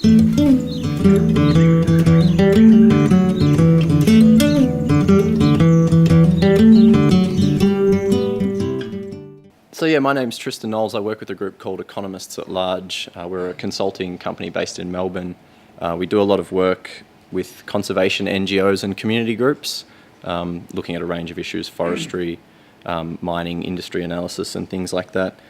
So yeah, my name's Tristan Knowles. I work with a group called Economists at Large. We're a consulting company based in Melbourne. We do a lot of work with conservation NGOs and community groups, looking at a range of issues, forestry, mining, industry analysis and things like that.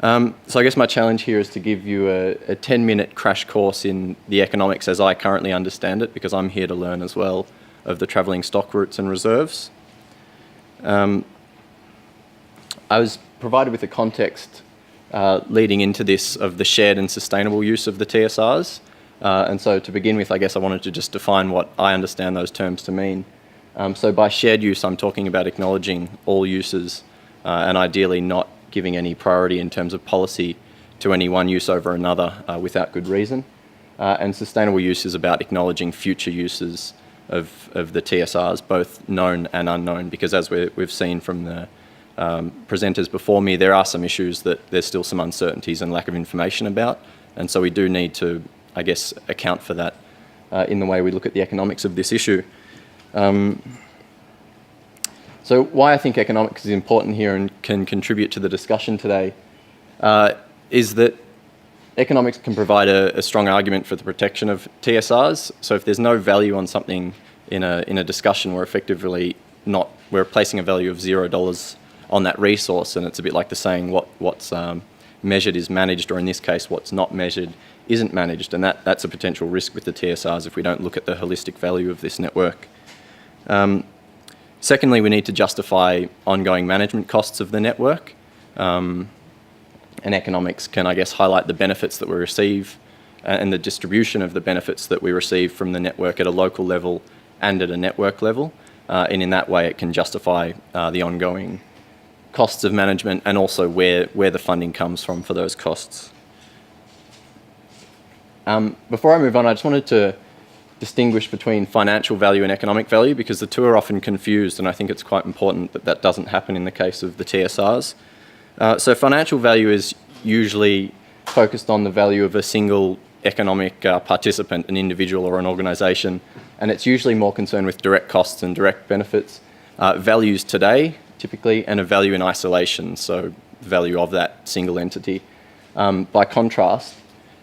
So I guess my challenge here is to give you a 10-minute crash course in the economics as I currently understand it, because I'm here to learn as well of the travelling stock routes and reserves. I was provided with a context leading into this of the shared and sustainable use of the TSRs. And so to begin with, I guess I wanted to just define what I understand those terms to mean. So by shared use, I'm talking about acknowledging all uses and ideally not giving any priority in terms of policy to any one use over another without good reason. And sustainable use is about acknowledging future uses of the TSRs, both known and unknown, because as we've seen from the presenters before me, there are some issues that there's still some uncertainties and lack of information about. And so we do need to, I guess, account for that in the way we look at the economics of this issue. So why I think economics is important here and can contribute to the discussion today is that economics can provide a strong argument for the protection of TSRs. So if there's no value on something in a discussion, we're placing a value of $0 on that resource, and it's a bit like the saying what's measured is managed, or in this case what's not measured isn't managed, and that's a potential risk with the TSRs if we don't look at the holistic value of this network. Secondly, we need to justify ongoing management costs of the network, and economics can, I guess, highlight the benefits that we receive and the distribution of the benefits that we receive from the network at a local level and at a network level, and in that way it can justify the ongoing costs of management and also where the funding comes from for those costs. Before I move on, I just wanted to distinguish between financial value and economic value, because the two are often confused, and I think it's quite important that that doesn't happen in the case of the TSRs. So financial value is usually focused on the value of a single economic participant, an individual or an organisation, and it's usually more concerned with direct costs and direct benefits. Values today, typically, and a value in isolation, so the value of that single entity. By contrast,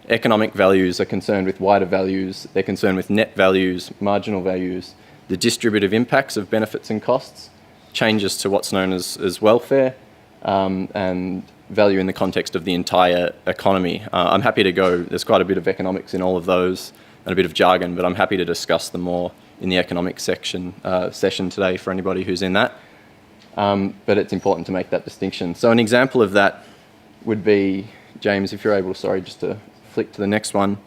economic values are concerned with wider values. They're concerned with net values, marginal values, the distributive impacts of benefits and costs, changes to what's known as welfare, and value in the context of the entire economy. I'm happy to go, there's quite a bit of economics in all of those and a bit of jargon, but I'm happy to discuss them more in the economics session today for anybody who's in that. But it's important to make that distinction. So an example of that would be, James, if you're able, sorry, just to flick to the next one.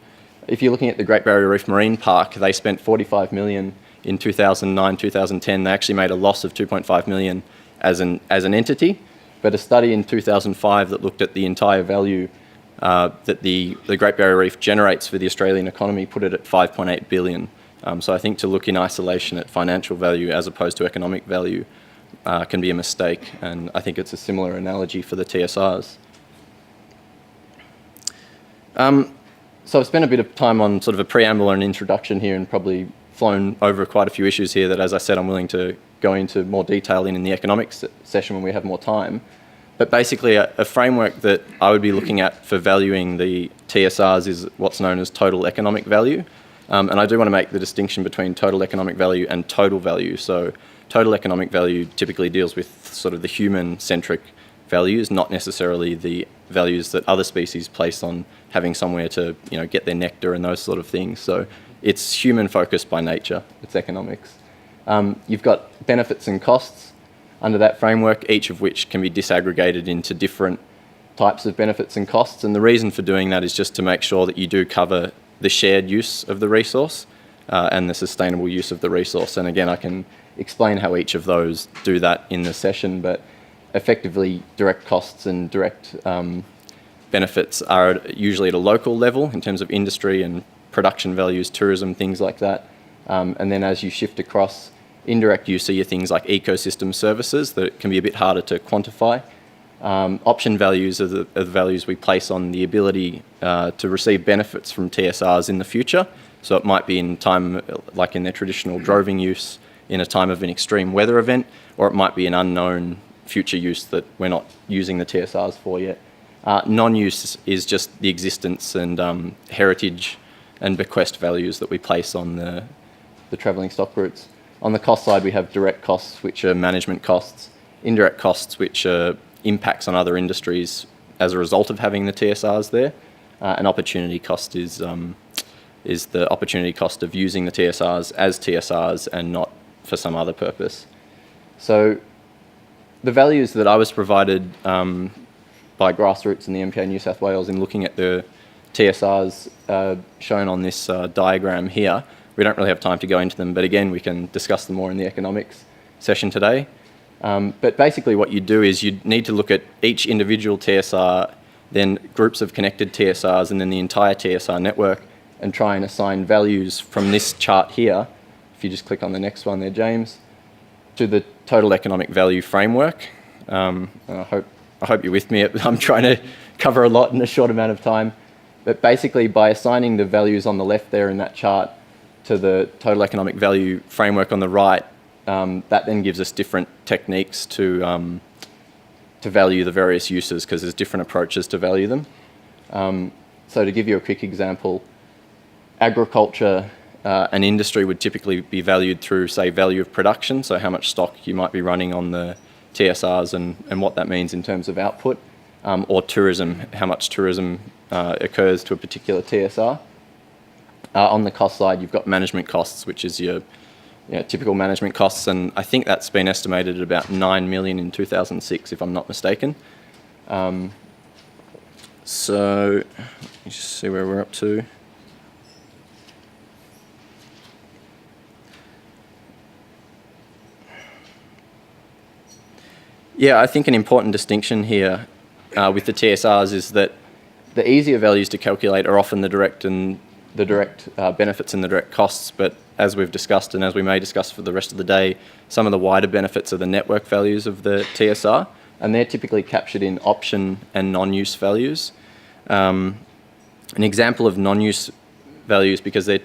If you're looking at the Great Barrier Reef Marine Park, they spent $45 million in 2009, 2010. They actually made a loss of $2.5 million as an entity. But a study in 2005 that looked at the entire value that the Great Barrier Reef generates for the Australian economy put it at $5.8 billion. So I think to look in isolation at financial value as opposed to economic value can be a mistake, and I think it's a similar analogy for the TSRs. So I've spent a bit of time on sort of a preamble and introduction here and probably flown over quite a few issues here that, as I said, I'm willing to go into more detail in the economics session when we have more time. But basically a framework that I would be looking at for valuing the TSRs is what's known as total economic value. And I do want to make the distinction between total economic value and total value. So total economic value typically deals with sort of the human-centric values, not necessarily the values that other species place on having somewhere to, get their nectar and those sort of things. So it's human-focused by nature, it's economics. You've got benefits and costs under that framework, each of which can be disaggregated into different types of benefits and costs. And the reason for doing that is just to make sure that you do cover the shared use of the resource and the sustainable use of the resource. And again, I can explain how each of those do that in the session, but effectively direct costs and direct benefits are usually at a local level in terms of industry and production values, tourism, things like that. And then as you shift across indirect use, are your things like ecosystem services that can be a bit harder to quantify. Option values are the values we place on the ability to receive benefits from TSRs in the future. So it might be in time, like in their traditional droving use, in a time of an extreme weather event, or it might be an unknown future use that we're not using the TSRs for yet. Non-use is just the existence and heritage and bequest values that we place on the travelling stock routes. On the cost side, we have direct costs, which are management costs, indirect costs, which are impacts on other industries as a result of having the TSRs there, and opportunity cost is the opportunity cost of using the TSRs as TSRs and not for some other purpose. So the values that I was provided by Grassroots and the MPA New South Wales in looking at the TSRs shown on this diagram here, we don't really have time to go into them, but again, we can discuss them more in the economics session today. But basically what you do is you need to look at each individual TSR, then groups of connected TSRs, and then the entire TSR network, and try and assign values from this chart here, if you just click on the next one there, James, to the total economic value framework. And I hope you're with me. I'm trying to cover a lot in a short amount of time. But basically, by assigning the values on the left there in that chart to the total economic value framework on the right, that then gives us different techniques to value the various uses, because there's different approaches to value them. So to give you a quick example, agriculture and industry would typically be valued through, say, value of production, so how much stock you might be running on the TSRs and what that means in terms of output, or tourism, how much tourism occurs to a particular TSR. On the cost side, you've got management costs, which is your typical management costs, and I think that's been estimated at about 9 million in 2006, if I'm not mistaken. So let me just see where we're up to. Yeah, I think an important distinction here with the TSRs is that the easier values to calculate are often the direct benefits and the direct costs, but as we've discussed and as we may discuss for the rest of the day, some of the wider benefits are the network values of the TSR, and they're typically captured in option and non-use values. An example of non-use values, because they're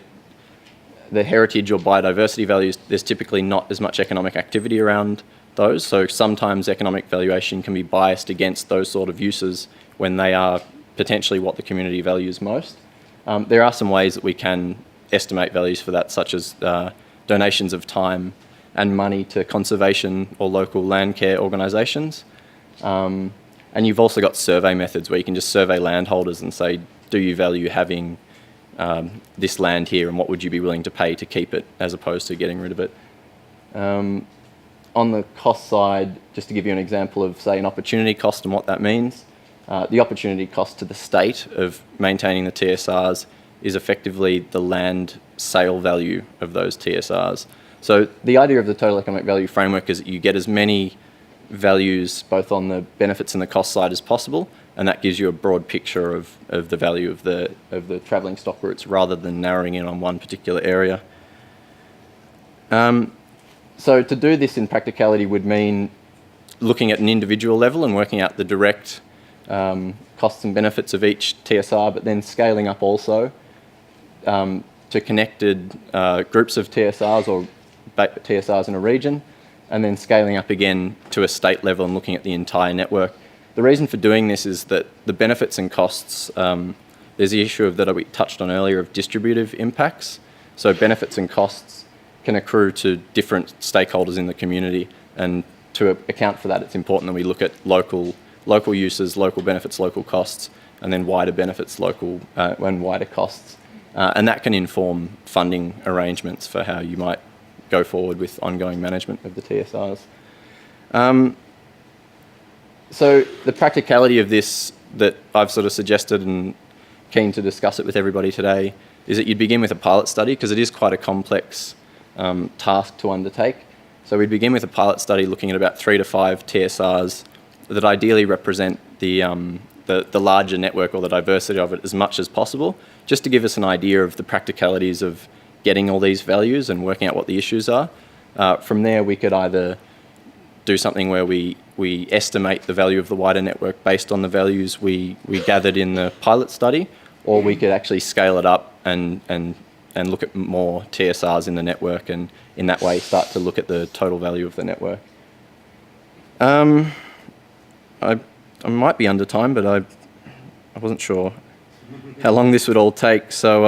heritage or biodiversity values, there's typically not as much economic activity around those, so sometimes economic valuation can be biased against those sort of uses when they are potentially what the community values most. There are some ways that we can estimate values for that, such as donations of time and money to conservation or local land care organisations. And you've also got survey methods where you can just survey landholders and say, do you value having this land here, and what would you be willing to pay to keep it as opposed to getting rid of it? On the cost side, just to give you an example of, say, an opportunity cost and what that means, the opportunity cost to the state of maintaining the TSRs is effectively the land sale value of those TSRs. So the idea of the total economic value framework is that you get as many values both on the benefits and the cost side as possible, and that gives you a broad picture of the value of the travelling stock routes rather than narrowing in on one particular area. So to do this in practicality would mean looking at an individual level and working out the direct costs and benefits of each TSR, but then scaling up also to connected groups of TSRs or TSRs in a region, and then scaling up again to a state level and looking at the entire network. The reason for doing this is that the benefits and costs, there's the issue that we touched on earlier of distributive impacts. So benefits and costs can accrue to different stakeholders in the community, and to account for that, it's important that we look at local uses, local benefits, local costs, and then wider benefits, local and wider costs. And that can inform funding arrangements for how you might go forward with ongoing management of the TSRs. So the practicality of this that I've sort of suggested and keen to discuss it with everybody today is that you'd begin with a pilot study, because it is quite a complex task to undertake. So we'd begin with a pilot study looking at about 3 to 5 TSRs that ideally represent the larger network or the diversity of it as much as possible, just to give us an idea of the practicalities of getting all these values and working out what the issues are. From there, we could either do something where we estimate the value of the wider network based on the values we gathered in the pilot study, or we could actually scale it up and look at more TSRs in the network, and in that way start to look at the total value of the network. I might be under time, but I wasn't sure how long this would all take. So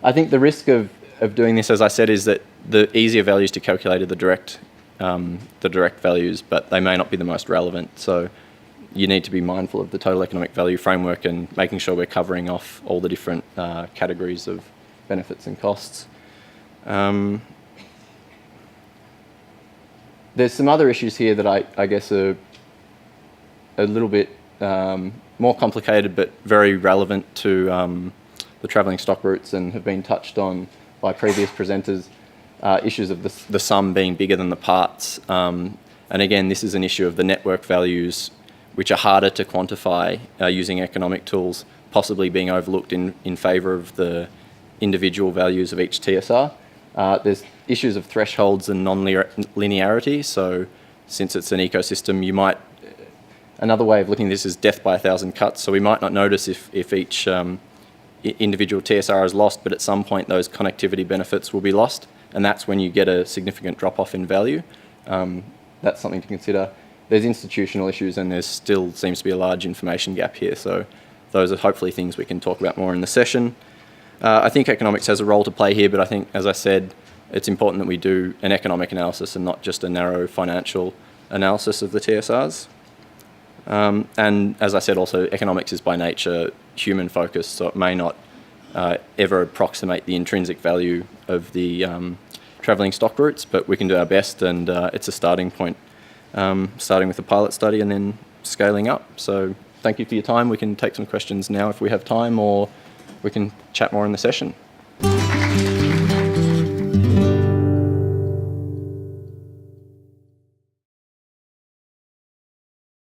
I think the risk of doing this, as I said, is that the easier values to calculate are the direct values, but they may not be the most relevant. So you need to be mindful of the total economic value framework and making sure we're covering off all the different categories of benefits and costs. There's some other issues here that I guess are a little bit more complicated, but very relevant to the travelling stock routes and have been touched on by previous presenters. Issues of the sum being bigger than the parts. And again, this is an issue of the network values, which are harder to quantify using economic tools, possibly being overlooked in favour of the individual values of each TSR. There's issues of thresholds and non-linearity. So since it's an ecosystem, you might, another way of looking at this is death by 1,000 cuts. So we might not notice if each individual TSR is lost, but at some point those connectivity benefits will be lost. And that's when you get a significant drop-off in value. That's something to consider. There's institutional issues, and there still seems to be a large information gap here. So those are hopefully things we can talk about more in the session. I think economics has a role to play here, but I think, as I said, it's important that we do an economic analysis and not just a narrow financial analysis of the TSRs. And as I said, also, economics is by nature human-focused, so it may not ever approximate the intrinsic value of the travelling stock routes, but we can do our best, and it's a starting point, starting with the pilot study and then scaling up. So thank you for your time. We can take some questions now if we have time, or we can chat more in the session.